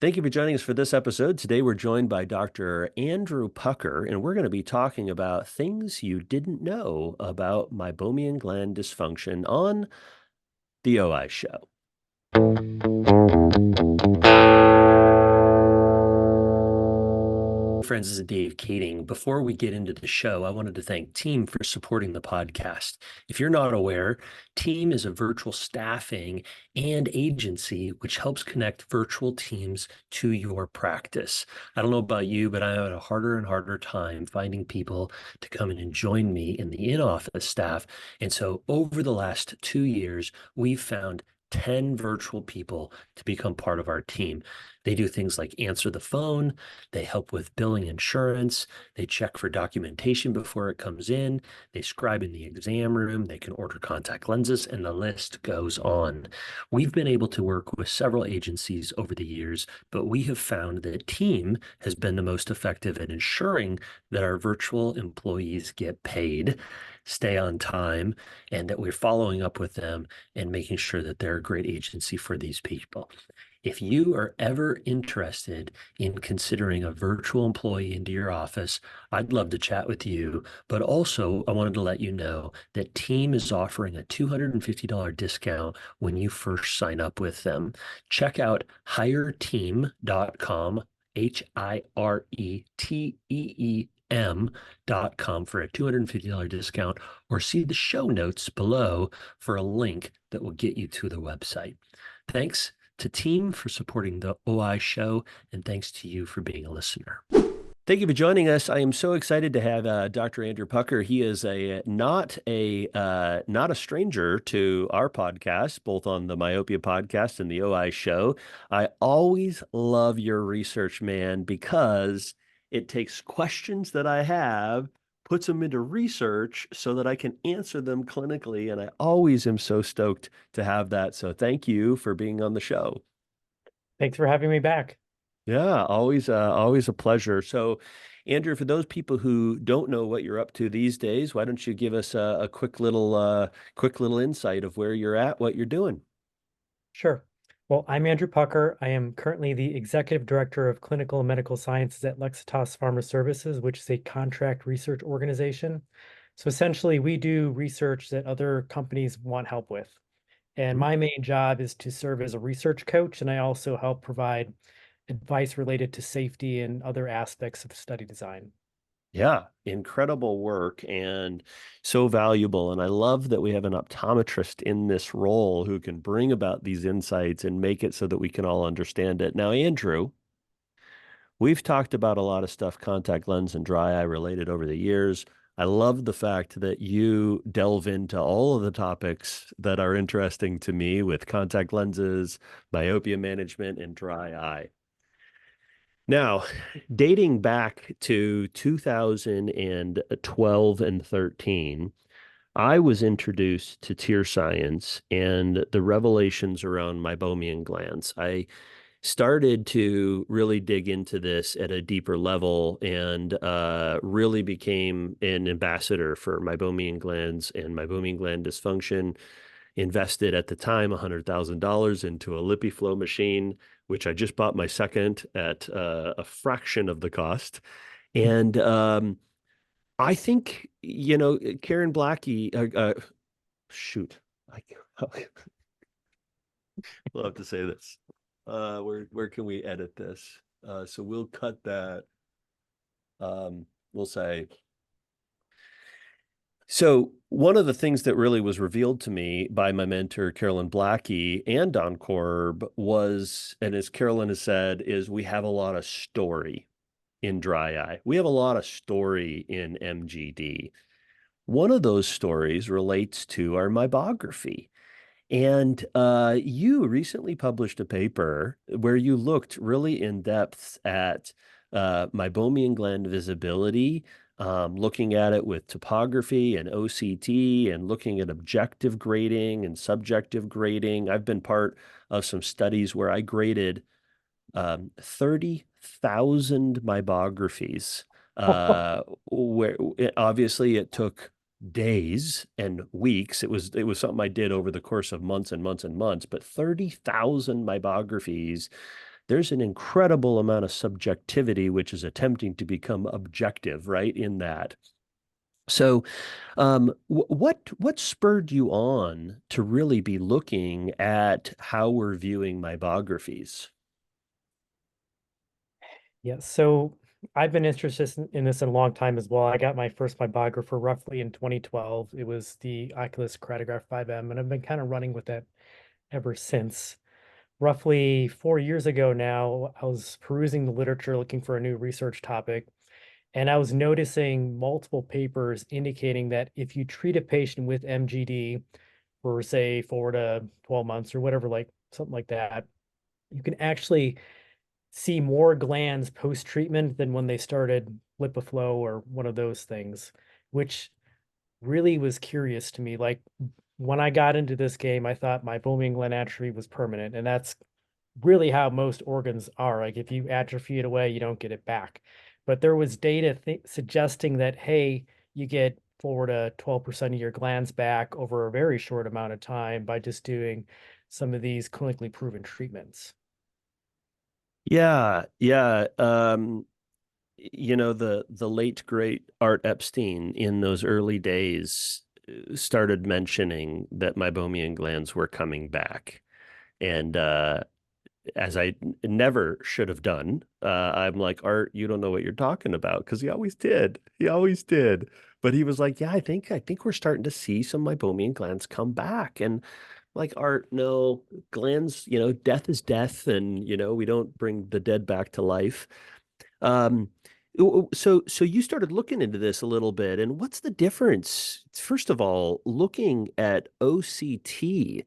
Thank you for joining us for this episode. Today we're joined by Dr. Andrew Pucker, and we're going to be talking about things you didn't know about meibomian gland dysfunction on the OI Show. Friends, this is Dave Kading. Before we get into the show, I wanted to thank Team for supporting the podcast. If you're not aware, Team is a virtual staffing and agency which helps connect virtual teams to your practice. I don't know about you, but I had a harder and harder time finding people to come in and join me in the in-office staff. And so over the last 2 years, we've found 10 virtual people to become part of our team. They do things like answer the phone, they help with billing insurance, they check for documentation before it comes in, they scribe in the exam room, they can order contact lenses, and the list goes on. We've been able to work with several agencies over the years, but we have found that Team has been the most effective at ensuring that our virtual employees get paid, stay on time, and that we're following up with them and making sure that they're a great agency for these people. If you are ever interested in considering a virtual employee into your office, I'd love to chat with you. But also, I wanted to let you know that Team is offering a $250 discount when you first sign up with them. Check out hireteam.com, hireteem.com for a $250 discount, or see the show notes below for a link that will get you to the website. Thanks to Team for supporting the OI Show, and thanks to you for being a listener. Thank you for joining us. I am so excited to have Dr. Andrew Pucker. He is not a stranger to our podcast, both on the Myopia podcast and the OI Show. I always love your research, man, because it takes questions that I have, puts them into research so that I can answer them clinically, and I always am so stoked to have that. So thank you for being on the show. Thanks for having me back. Yeah, always a pleasure. So, Andrew, for those people who don't know what you're up to these days, why don't you give us a quick little insight of where you're at, what you're doing? Sure. Well, I'm Andrew Pucker. I am currently the Executive Director of Clinical and Medical Sciences at Lexitas Pharma Services, which is a contract research organization. So essentially, we do research that other companies want help with. And Mhm. my main job is to serve as a research coach, and I also help provide advice related to safety and other aspects of study design. Yeah, incredible work and so valuable. And I love that we have an optometrist in this role who can bring about these insights and make it so that we can all understand it. Now, Andrew, we've talked about a lot of stuff, contact lens and dry eye related over the years. I love the fact that you delve into all of the topics that are interesting to me with contact lenses, myopia management, and dry eye. Now, dating back to 2012 and 13, I was introduced to tear science and the revelations around meibomian glands. I started to really dig into this at a deeper level and really became an ambassador for meibomian glands and meibomian gland dysfunction. Invested at the time $100,000 into a LipiFlow machine, which I just bought my second at a fraction of the cost. And I think, Karen Blackie, shoot, I, we'll have to say this. Where can we edit this? So we'll cut that. We'll say. So one of the things that really was revealed to me by my mentor, Carolyn Blackie and Don Korb was, and as Carolyn has said, is we have a lot of story in dry eye. We have a lot of story in MGD. One of those stories relates to our meibography. And you recently published a paper where you looked really in depth at meibomian gland visibility, looking at it with topography and OCT, and looking at objective grading and subjective grading. I've been part of some studies where I graded 30,000 meibographies, where obviously it took days and weeks. It was something I did over the course of months and months and months, but 30,000 meibographies there's an incredible amount of subjectivity, which is attempting to become objective, right? In that. So, what spurred you on to really be looking at how we're viewing mybographies? Yeah, so I've been interested in this in a long time as well. I got my first myographer roughly in 2012. It was the Oculus Keratograph 5M, and I've been kind of running with that ever since. Roughly 4 years ago now, I was perusing the literature looking for a new research topic, and I was noticing multiple papers indicating that if you treat a patient with MGD for, say, 4 to 12 months or whatever, like something like that, you can actually see more glands post-treatment than when they started LipiFlow or one of those things, which really was curious to me. Like when I got into this game, I thought my Meibomian gland atrophy was permanent, and that's really how most organs are. Like if you atrophy it away, you don't get it back. But there was data suggesting that, hey, you get 4 to 12% of your glands back over a very short amount of time by just doing some of these clinically proven treatments. Yeah, yeah. The late great Art Epstein in those early days started mentioning that meibomian glands were coming back. And as I never should have done, I'm like, Art, you don't know what you're talking about, because he always did. He always did. But he was like, yeah, I think we're starting to see some meibomian glands come back. And like, Art, no, glands, death is death, and we don't bring the dead back to life. Um, so you started looking into this a little bit, and what's the difference? First of all, looking at OCT,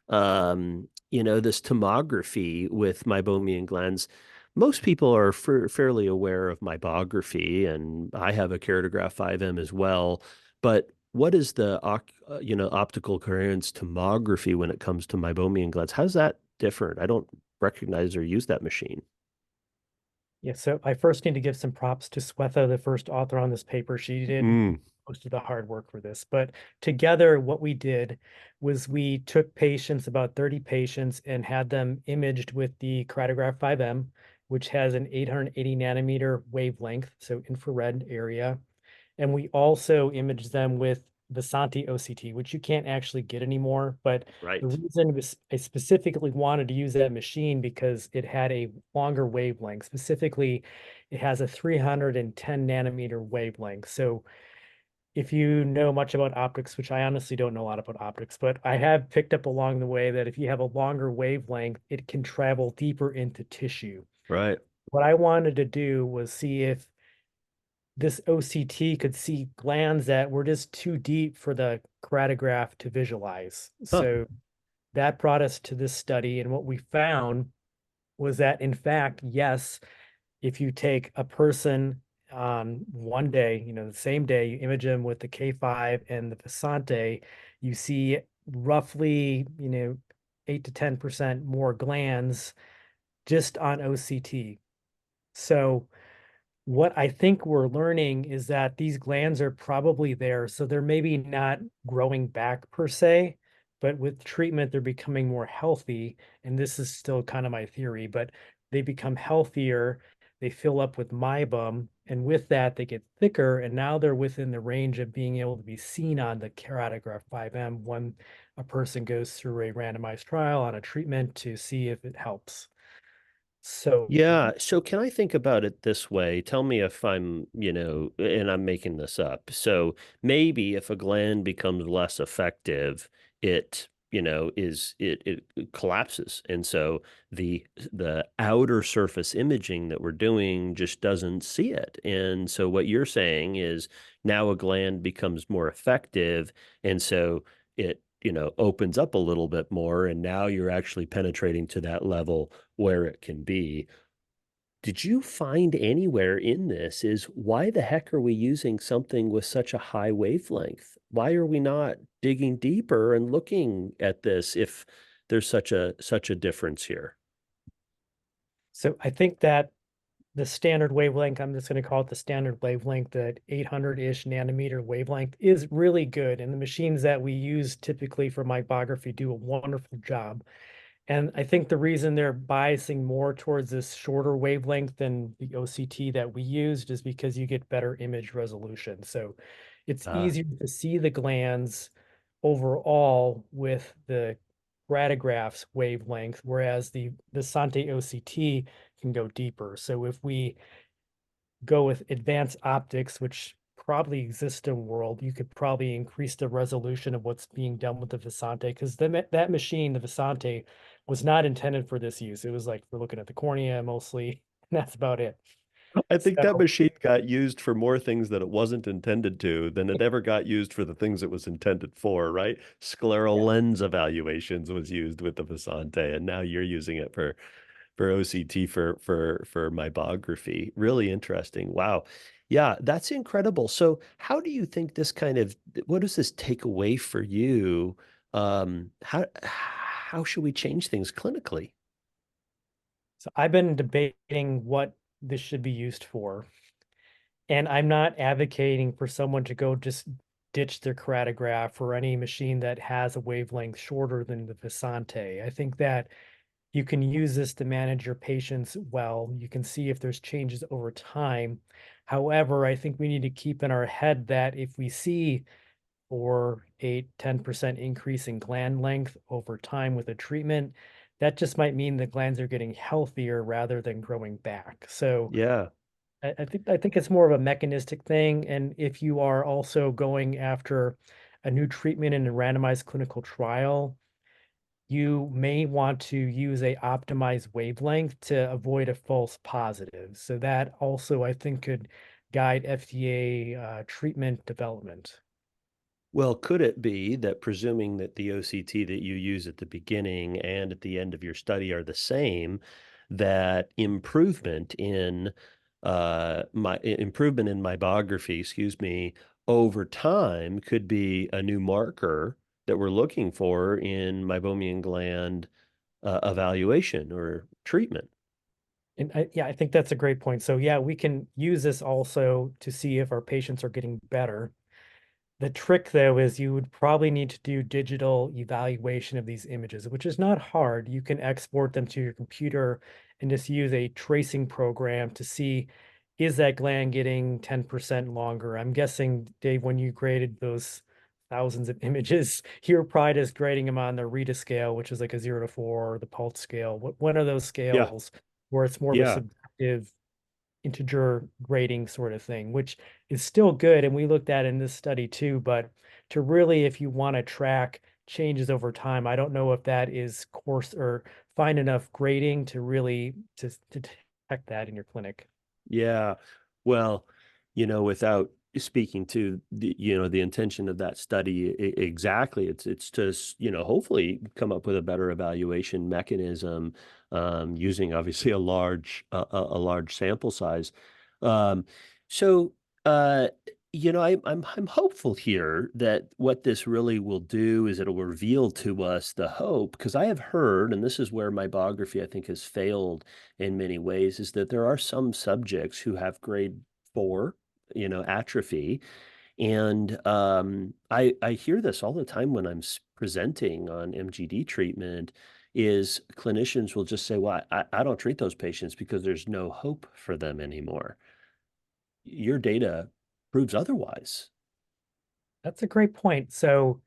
this tomography with meibomian glands. Most people are fairly aware of meibography, and I have a Keratograph 5M as well. But what is the optical coherence tomography when it comes to meibomian glands? How's that different? I don't recognize or use that machine. Yeah, so I first need to give some props to Swetha, the first author on this paper. She did Mm, most of the hard work for this. But together, what we did was we took patients, about 30 patients, and had them imaged with the Keratograph 5M, which has an 880 nanometer wavelength, so infrared area. And we also imaged them with Vasanti OCT, which you can't actually get anymore. But the right. reason was I specifically wanted to use that machine because it had a longer wavelength. Specifically, it has a 310 nanometer wavelength. So if you know much about optics, which I honestly don't know a lot about optics, but I have picked up along the way that if you have a longer wavelength, it can travel deeper into tissue. Right. What I wanted to do was see if this OCT could see glands that were just too deep for the keratograph to visualize. Huh. So that brought us to this study. And what we found was that, in fact, yes, if you take a person one day, the same day, you image them with the K5 and the Visante, you see roughly, 8 to 10% more glands just on OCT. So what I think we're learning is that these glands are probably there. So they're maybe not growing back per se, but with treatment, they're becoming more healthy. And this is still kind of my theory, but they become healthier. They fill up with meibum. And with that, they get thicker. And now they're within the range of being able to be seen on the Keratograph 5M when a person goes through a randomized trial on a treatment to see if it helps. So Yeah. So can I think about it this way? Tell me if I'm, and I'm making this up. So maybe if a gland becomes less effective, it, it collapses. And so the outer surface imaging that we're doing just doesn't see it. And so what you're saying is now a gland becomes more effective. And so it, opens up a little bit more. And now you're actually penetrating to that level where it can be. Did you find anywhere in this is why the heck are we using something with such a high wavelength? Why are we not digging deeper and looking at this if there's such a difference here? So I think that the standard wavelength, I'm just going to call it the standard wavelength, that 800-ish nanometer wavelength is really good. And the machines that we use typically for micrography do a wonderful job. And I think the reason they're biasing more towards this shorter wavelength than the OCT that we used is because you get better image resolution. So it's Ah, easier to see the glands overall with the radiograph's wavelength, whereas the Sante OCT can go deeper. So if we go with advanced optics, which probably exist in world, you could probably increase the resolution of what's being done with the Visante because that machine, the Visante, was not intended for this use. It was like we're looking at the cornea mostly, and that's about it. I think that So machine got used for more things that it wasn't intended to than it ever got used for the things it was intended for, right? Scleral yeah, lens evaluations was used with the Visante, and now you're using it for OCT for meibography. Really interesting. Wow. Yeah, that's incredible. So how do you think this kind of what does this take away for you? How should we change things clinically? so I've been debating what this should be used for. And I'm not advocating for someone to go just ditch their keratograph or any machine that has a wavelength shorter than the Visante. I think that you can use this to manage your patients well. You can see if there's changes over time. However, I think we need to keep in our head that if we see 4, 8, 10% increase in gland length over time with a treatment, that just might mean the glands are getting healthier rather than growing back. So Yeah. I think it's more of a mechanistic thing. And if you are also going after a new treatment in a randomized clinical trial, you may want to use a optimized wavelength to avoid a false positive. So that also, I think, could guide FDA treatment development. Well, could it be that presuming that the OCT that you use at the beginning and at the end of your study are the same, that improvement in meibography, excuse me, over time could be a new marker that we're looking for in meibomian gland evaluation or treatment? And yeah, I think that's a great point. So yeah, we can use this also to see if our patients are getting better. The trick, though, is you would probably need to do digital evaluation of these images, which is not hard. You can export them to your computer and just use a tracing program to see, is that gland getting 10% longer? I'm guessing, Dave, when you graded those thousands of images, you were probably just grading them on the Rita scale, which is like a 0 to 4, or the Pulse scale. One of those Yeah. scales where it's more of a Yeah. subjective integer grading sort of thing, which is still good. And we looked at in this study too, but to really, if you want to track changes over time, I don't know if that is coarse or fine enough grading to really to detect that in your clinic. Yeah. Well, without speaking to the intention of that study exactly, it's to, hopefully come up with a better evaluation mechanism using obviously a large sample size. Um, so, uh, I'm hopeful here that what this really will do is it'll reveal to us the hope, because I have heard, and this is where my biography I think has failed in many ways, is that there are some subjects who have grade 4, atrophy. And I hear this all the time when I'm presenting on MGD treatment, is clinicians will just say, well, I don't treat those patients because there's no hope for them anymore. Your data proves otherwise. That's a great point. So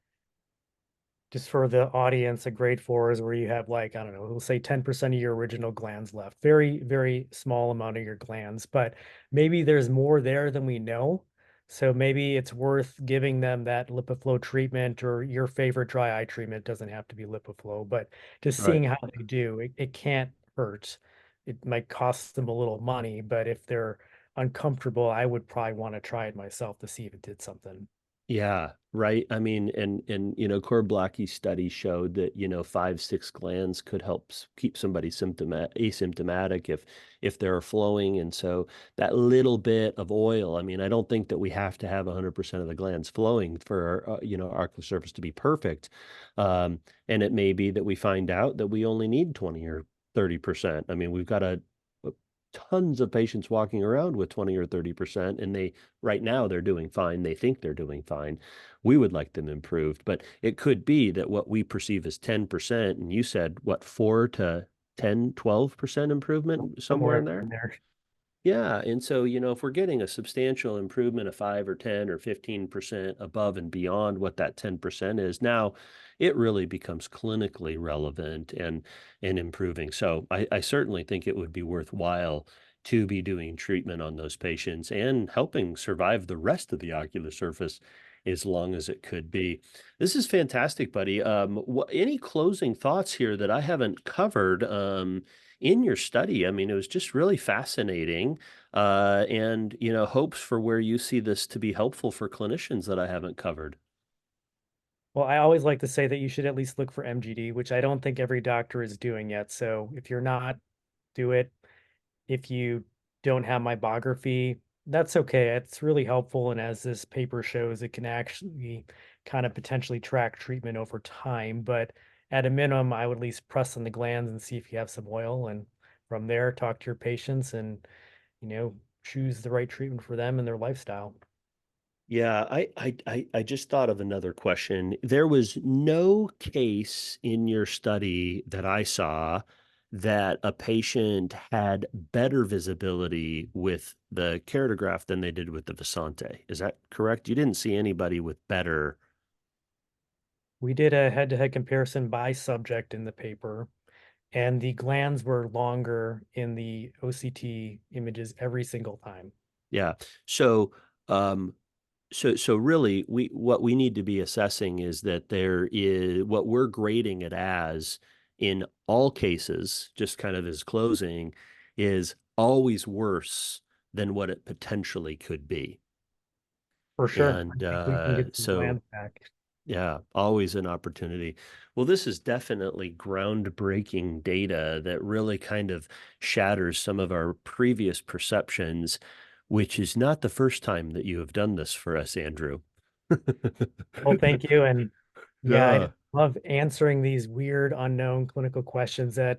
just for the audience, a grade 4 is where you have like, I don't know, we'll say 10% of your original glands left. Very, very small amount of your glands, but maybe there's more there than we know. So maybe it's worth giving them that LipiFlow treatment, or your favorite dry eye treatment. Doesn't have to be LipiFlow, but just Right. seeing how they do. It can't hurt. It might cost them a little money, but if they're uncomfortable, I would probably want to try it myself to see if it did something. Yeah, right. I mean, and Core-Blockie's study showed that, 5, 6 glands could help keep somebody asymptomatic if they're flowing. And so that little bit of oil, I mean, I don't think that we have to have 100% of the glands flowing for our, our ocular surface to be perfect. And it may be that we find out that we only need 20 or 30%. I mean, we've got a tons of patients walking around with 20 or 30%, and right now they're doing fine. They think they're doing fine. We would like them improved, but it could be that what we perceive as 10%, and you said what, 4 to 10, 12% improvement, somewhere in there? Yeah. And so, if we're getting a substantial improvement of 5 or 10 or 15% above and beyond what that 10% is, now it really becomes clinically relevant and improving. So I certainly think it would be worthwhile to be doing treatment on those patients and helping survive the rest of the ocular surface as long as it could be. This is fantastic, buddy. Any closing thoughts here that I haven't covered in your study? I mean, it was just really fascinating, and hopes for where you see this to be helpful for clinicians that I haven't covered. Well, I always like to say that you should at least look for MGD, which I don't think every doctor is doing yet. So if you're not, do it. If you don't have meibography, that's okay. It's really helpful. And as this paper shows, it can actually kind of potentially track treatment over time. But at a minimum, I would at least press on the glands and see if you have some oil. And from there, talk to your patients and, choose the right treatment for them and their lifestyle. Yeah, I just thought of another question. There was no case in your study that I saw that a patient had better visibility with the keratograph than they did with the Visante. Is that correct? You didn't see anybody with better. We did a head-to-head comparison by subject in the paper, and the glands were longer in the OCT images every single time. Yeah. So, um, so really, what we need to be assessing is that there is what we're grading it as in all cases, just kind of as closing, is always worse than what it potentially could be. For sure. I And think we can get some so, glands back. yeah, always an opportunity. Well, this is definitely groundbreaking data that really kind of shatters some of our previous perceptions, which is not the first time that you have done this for us, Andrew. Well, thank you. And yeah, I Yeah, love answering these weird, unknown clinical questions that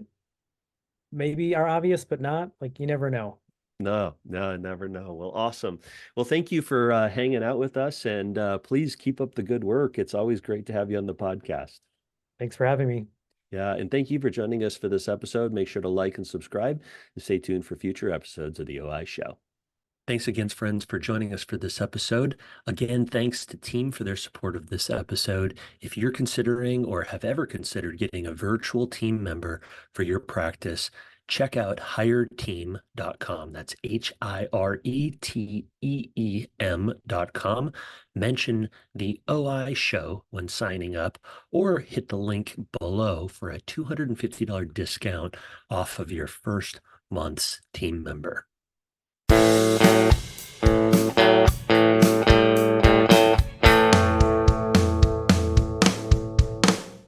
maybe are obvious, but not. Like, you never know. no, I never know. Well, awesome. Well, thank you for hanging out with us, and please keep up the good work. It's always great to have you on the podcast. Thanks for having me. Yeah, and thank you for joining us for this episode. Make sure to like and subscribe and stay tuned for future episodes of the OI Show. Thanks again, friends, for joining us for this episode. Again, thanks to Team for their support of this episode. If you're considering or have ever considered getting a virtual team member for your practice, check out hireteam.com. That's HIRETEEM.com. Mention the OI show when signing up, or hit the link below for a $250 discount off of your first month's team member.